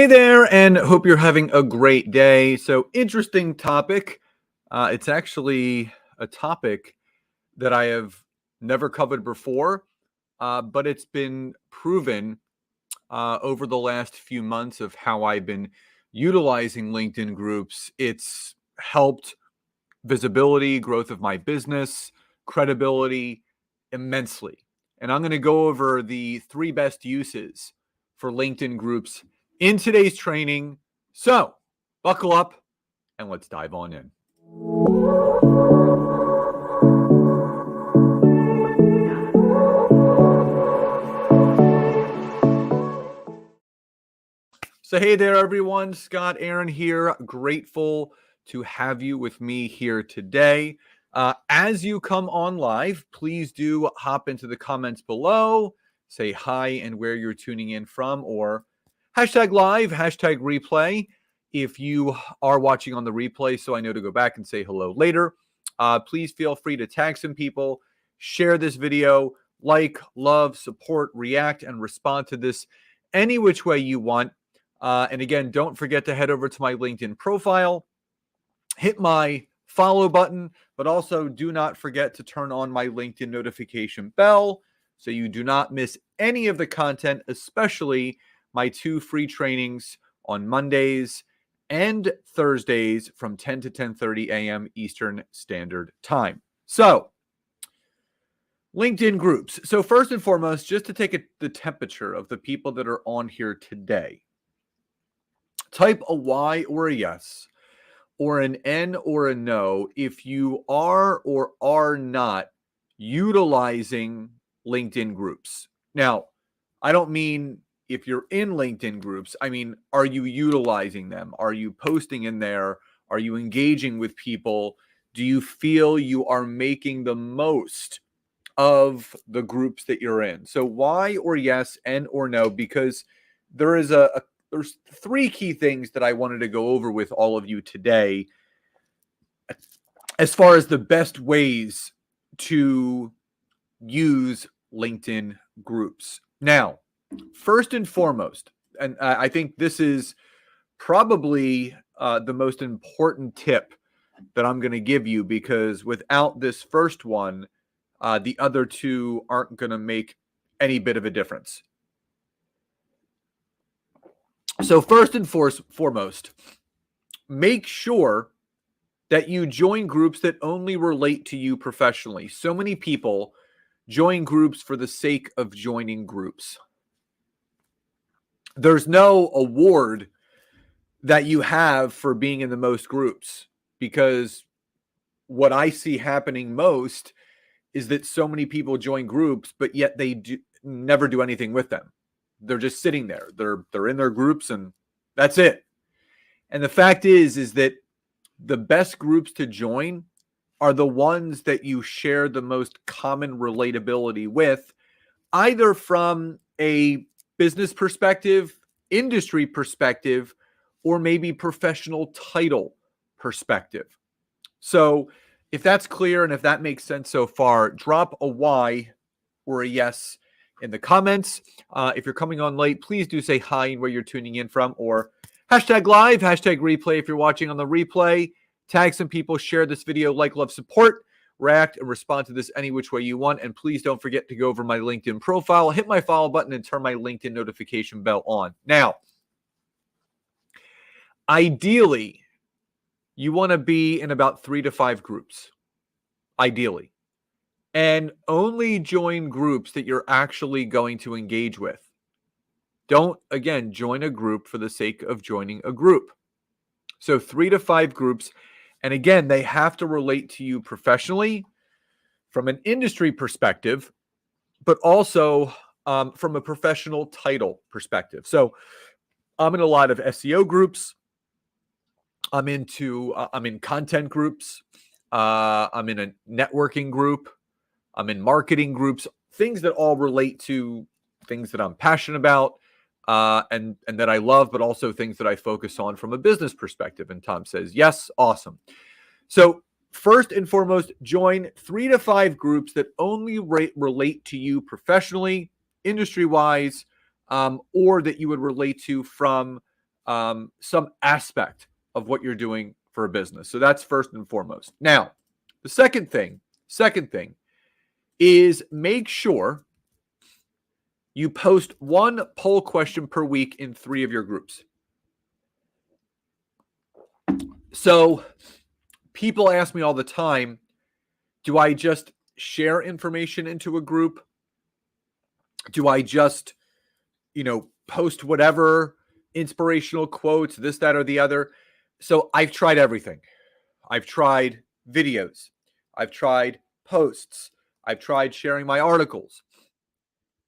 Hey there, and hope you're having a great day. So, interesting topic. It's actually a topic that I have never covered before, but it's been proven over the last few months of how I've been utilizing LinkedIn groups. It's helped visibility, growth of my business, credibility immensely. And I'm going to go over the three best uses for LinkedIn groups in today's training. So, buckle up and let's dive on in. So, hey there, everyone. Scott Aaron here. Grateful to have you with me here today. As you come on live, please do hop into the comments below, say hi and where you're tuning in from, or hashtag live, hashtag replay if you are watching on the replay, so I know to go back and say hello later. Please feel free to tag some people, share this video, like, love, support, react, and respond to this any which way you want. And again, don't forget to head over to my LinkedIn profile, hit my follow button, but also do not forget to turn on my LinkedIn notification bell so you do not miss any of the content, especially my two free trainings on Mondays and Thursdays from 10 to 10:30 a.m. Eastern Standard Time. So, LinkedIn groups. So first and foremost, just to take the temperature of the people that are on here today, type a Y or a yes, or an N or a no if you are or are not utilizing LinkedIn groups. Now, I don't mean if you're in LinkedIn groups, I mean, are you utilizing them? Are you posting in there? Are you engaging with people? Do you feel you are making the most of the groups that you're in? So Y or yes, N or no, because there is there's three key things that I wanted to go over with all of you today as far as the best ways to use LinkedIn groups. Now, first and foremost, and I think this is probably the most important tip that I'm going to give you, because without this first one, the other two aren't going to make any bit of a difference. So first and foremost, make sure that you join groups that only relate to you professionally. So many people join groups for the sake of joining groups. There's no award that you have for being in the most groups, because what I see happening most is that so many people join groups, but yet they never do anything with them. They're just sitting there. They're in their groups and that's it. And the fact is that the best groups to join are the ones that you share the most common relatability with, either from a business perspective, industry perspective, or maybe professional title perspective. So if that's clear and if that makes sense so far, drop a Y or a yes in the comments. If you're coming on late, please do say hi and where you're tuning in from, or hashtag live, hashtag replay if you're watching on the replay. Tag some people, share this video, like, love, support, react, and respond to this any which way you want. And please don't forget to go over my LinkedIn profile, hit my follow button, and turn my LinkedIn notification bell on. Now, ideally, you want to be in about 3 to 5 groups, ideally. And only join groups that you're actually going to engage with. Don't, again, join a group for the sake of joining a group. So 3 to 5 groups. And again, they have to relate to you professionally from an industry perspective, but also from a professional title perspective. So I'm in a lot of SEO groups. I'm in content groups. I'm in a networking group. I'm in marketing groups, things that all relate to things that I'm passionate about and that I love, but also things that I focus on from a business perspective. And Tom says, yes, awesome. So first and foremost, join 3 to 5 groups that only relate to you professionally, industry-wise, or that you would relate to from some aspect of what you're doing for a business. So that's first and foremost. Now, the second thing is make sure you post one poll question per week in 3 of your groups. So people ask me all the time, do I just share information into a group? Do I just, post whatever inspirational quotes, this, that, or the other? So I've tried everything. I've tried videos. I've tried posts. I've tried sharing my articles.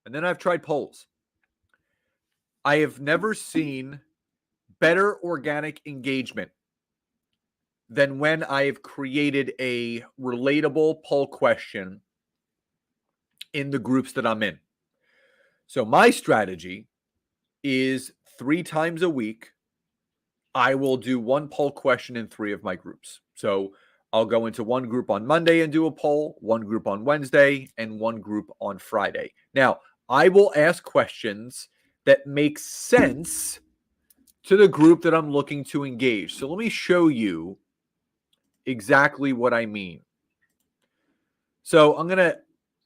And then I've tried polls. I have never seen better organic engagement than when I've created a relatable poll question in the groups that I'm in. So my strategy is 3 times a week, I will do one poll question in 3 of my groups. So I'll go into one group on Monday and do a poll, one group on Wednesday, and one group on Friday. Now, I will ask questions that make sense to the group that I'm looking to engage. So let me show you exactly what I mean. So I'm going to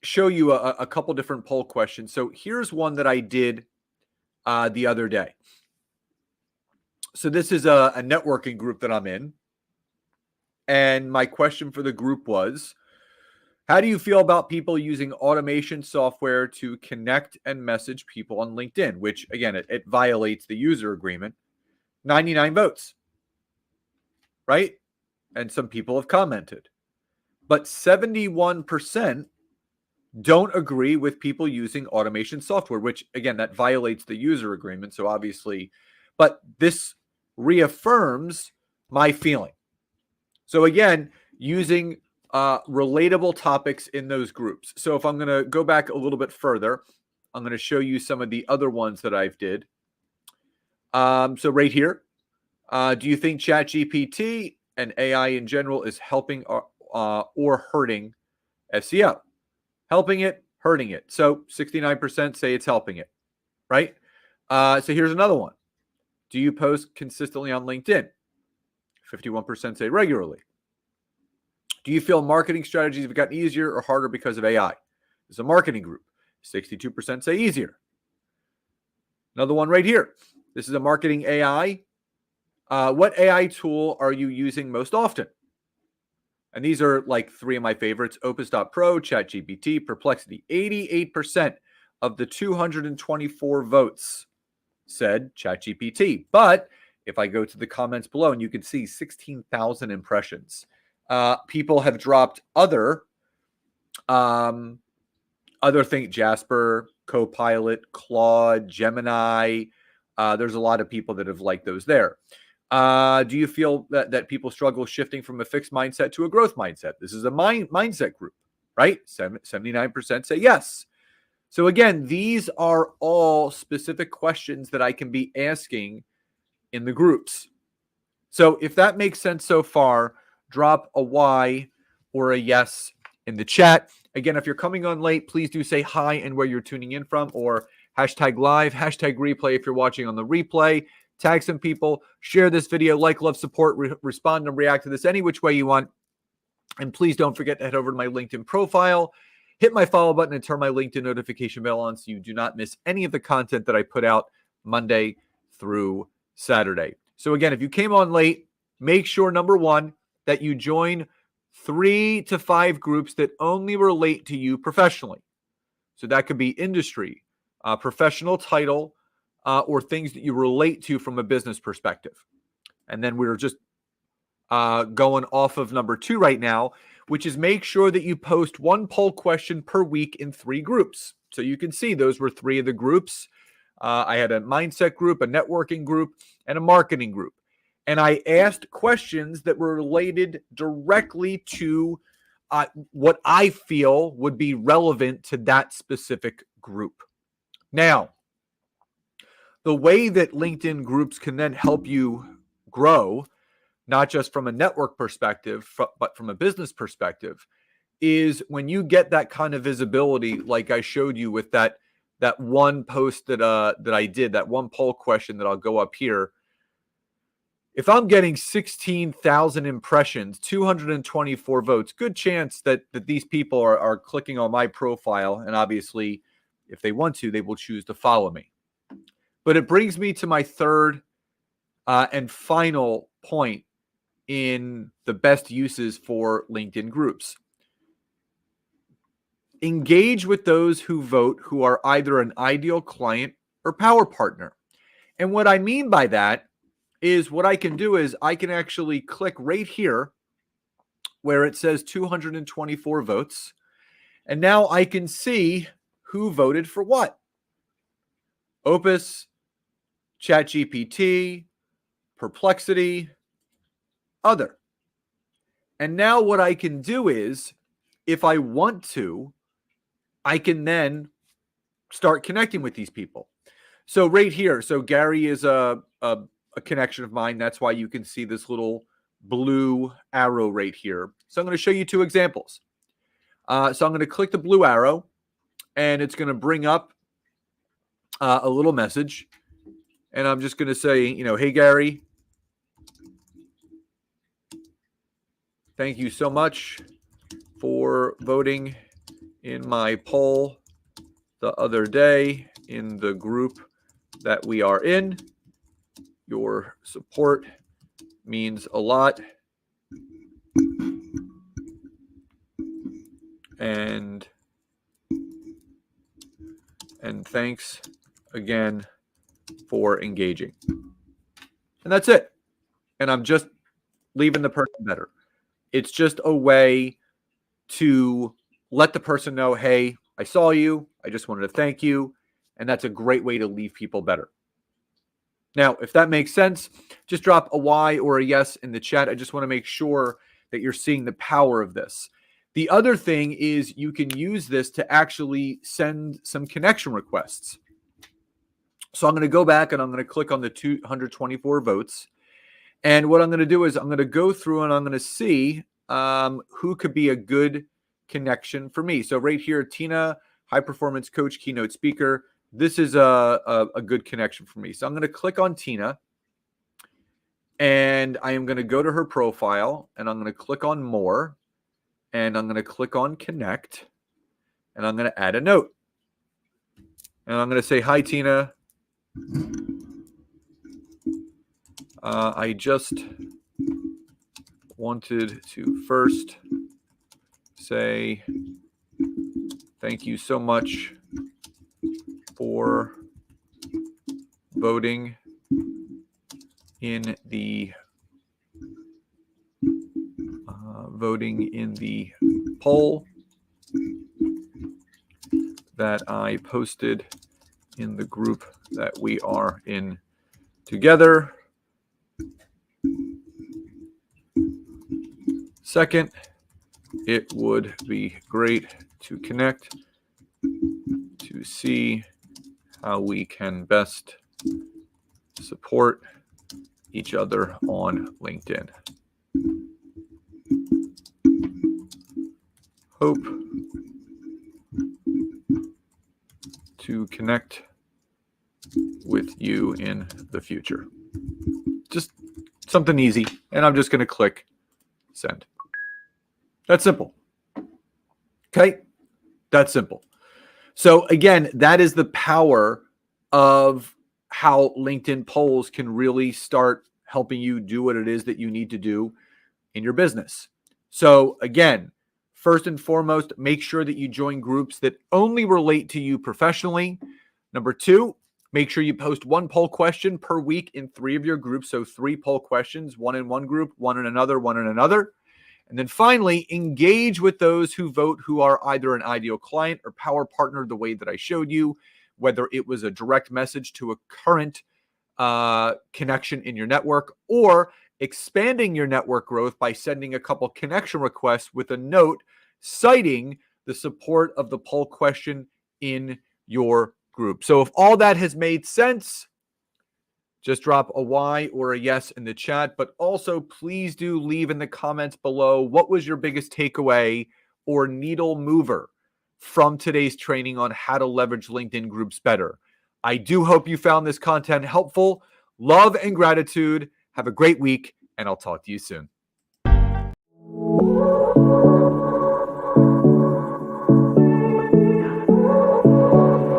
show you a couple different poll questions. So here's one that I did the other day. So this is a networking group that I'm in. And my question for the group was, how do you feel about people using automation software to connect and message people on LinkedIn? Which, again, it violates the user agreement. 99 votes, right? And some people have commented. But 71% don't agree with people using automation software, which, again, that violates the user agreement. So obviously, but this reaffirms my feeling. So again, using relatable topics in those groups. So if I'm going to go back a little bit further, I'm going to show you some of the other ones that I've did. So right here, do you think ChatGPT and AI in general is helping or hurting SEO? Helping it, hurting it. So 69% say it's helping it, right? So here's another one. Do you post consistently on LinkedIn? 51% say regularly. Do you feel marketing strategies have gotten easier or harder because of AI? It's a marketing group. 62% say easier. Another one right here. This is a marketing AI. What AI tool are you using most often? And these are like 3 of my favorites: Opus.pro, ChatGPT, Perplexity. 88% of the 224 votes said ChatGPT. But if I go to the comments below, and you can see 16,000 impressions. People have dropped other things: Jasper, Copilot, Claude, Gemini. There's a lot of people that have liked those there. Do you feel that people struggle shifting from a fixed mindset to a growth mindset? This is a mindset group, right? 79% say yes. So again, these are all specific questions that I can be asking in the groups. So if that makes sense so far, drop a Y or a yes in the chat. Again, if you're coming on late, please do say hi and where you're tuning in from, or hashtag live, hashtag replay if you're watching on the replay. Tag some people, share this video, like, love, support, respond and react to this any which way you want. And please don't forget to head over to my LinkedIn profile, hit my follow button, and turn my LinkedIn notification bell on so you do not miss any of the content that I put out Monday through Saturday. So again, if you came on late, make sure, number one, that you join 3 to 5 groups that only relate to you professionally. So that could be industry, professional title, or things that you relate to from a business perspective. And then we're just going off of number 2 right now, which is make sure that you post one poll question per week in 3 groups. So you can see those were 3 of the groups. I had a mindset group, a networking group, and a marketing group. And I asked questions that were related directly to what I feel would be relevant to that specific group. Now, the way that LinkedIn groups can then help you grow, not just from a network perspective, but from a business perspective, is when you get that kind of visibility, like I showed you with that one post that I did, that one poll question that I'll go up here. if I'm getting 16,000 impressions, 224 votes, good chance that these people are clicking on my profile. And obviously, if they want to, they will choose to follow me. But it brings me to my third and final point in the best uses for LinkedIn groups. Engage with those who vote who are either an ideal client or power partner. And what I mean by that is what I can do is I can actually click right here where it says 224 votes. And now I can see who voted for what. Opus, ChatGPT, Perplexity, other. And now what I can do is, if I want to, I can then start connecting with these people. So right here, so Gary is a connection of mine. That's why you can see this little blue arrow right here. So I'm going to show you two examples. So I'm going to click the blue arrow, and it's going to bring up a little message. And I'm just going to say, hey, Gary, thank you so much for voting in my poll the other day in the group that we are in. Your support means a lot. And thanks again for engaging. And that's it. And I'm just leaving the person better. It's just a way to let the person know, hey, I saw you. I just wanted to thank you. And that's a great way to leave people better. Now, if that makes sense, just drop a Y or a yes in the chat. I just want to make sure that you're seeing the power of this. The other thing is you can use this to actually send some connection requests. So I'm going to go back and I'm going to click on the 224 votes. And what I'm going to do is I'm going to go through and I'm going to see who could be a good connection for me. So right here, Tina, high performance coach, keynote speaker. This is a good connection for me. So I'm going to click on Tina. And I am going to go to her profile. And I'm going to click on more. And I'm going to click on connect. And I'm going to add a note. And I'm going to say, hi, Tina. I just wanted to first say thank you so much for voting in the poll that I posted in the group that we are in together. Second, it would be great to connect to see how we can best support each other on LinkedIn. Hope to connect with you in the future. Just something easy, and I'm just going to click send. That's simple. Okay, that's simple. So again, that is the power of how LinkedIn polls can really start helping you do what it is that you need to do in your business. So again, first and foremost, make sure that you join groups that only relate to you professionally. Number two, make sure you post one poll question per week in 3 of your groups. So 3 poll questions, 1 in one group, 1 in another, 1 in another. And then finally, engage with those who vote who are either an ideal client or power partner the way that I showed you, whether it was a direct message to a current connection in your network or expanding your network growth by sending a couple connection requests with a note citing the support of the poll question in your group. So if all that has made sense, just drop a Y or a yes in the chat, but also please do leave in the comments below what was your biggest takeaway or needle mover from today's training on how to leverage LinkedIn groups better. I do hope you found this content helpful. Love and gratitude. Have a great week, and I'll talk to you soon.